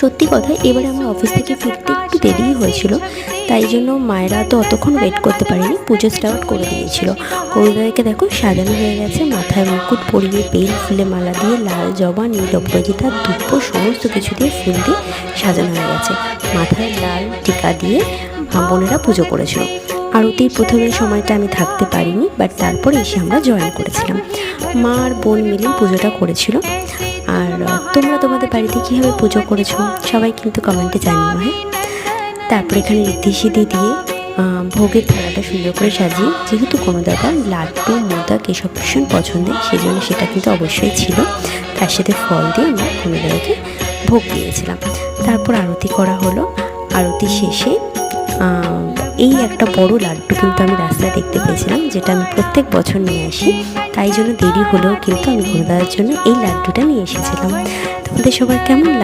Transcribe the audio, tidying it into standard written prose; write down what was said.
সত্যি কথা, এবারে আমার অফিস থেকে ফিরতে একটু দেরিই হয়েছিল, তাই জন্য মায়েরা তো অতক্ষণ ওয়েট করতে পারেনি, পুজো স্টার্ট করে দিয়েছিল। কবিতাদেরকে দেখো সাজানো হয়ে গেছে, মাথায় মুকুট পরিয়ে বেল ফুলে মালা দিয়ে লাল জবা, নীল অপরাজিতা, ধূপ সমস্ত কিছু দিয়ে ফুল দিয়ে সাজানো হয়ে গেছে। মাথায় লাল টিকা দিয়ে বোনেরা পুজো করেছিল। আরতির প্রথমের সময়টা আমি থাকতে পারিনি, বাট তারপরে এসে আমরা জয়েন করেছিলাম। মা আর বোন মিলে পুজোটা করেছিল। আর তোমরা তোমাদের বাড়িতে কীভাবে পুজো করেছো সবাই কিন্তু কমেন্টে জানিও। হ্যাঁ, তারপরে এখানে ঋদ্ধি সিদ্ধি দিয়ে ভোগের থালাটা সুন্দর করে সাজিয়ে, যেহেতু কোনো দাদা লাড্ডু মোদক এসব ভীষণ পছন্দের, সেই জন্য সেটা কিন্তু অবশ্যই ছিল। তার সাথে ফল দিয়ে আমরা কোনো দাদাকে ভোগ দিয়েছিলাম। তারপর আরতি করা হলো। আরতি শেষে এই একটা বড় লাড্ডু কিন্তু আমি রাস্তায় দেখতে পেয়েছিলাম, যেটা আমি প্রত্যেক বছর নিয়ে আসি, তাই জন্য দেরি হলেও কিন্তু আমি কোনো দাদার জন্য এই লাড্ডুটা নিয়ে এসেছিলাম। তোমাদের সবার কেমন লাগে?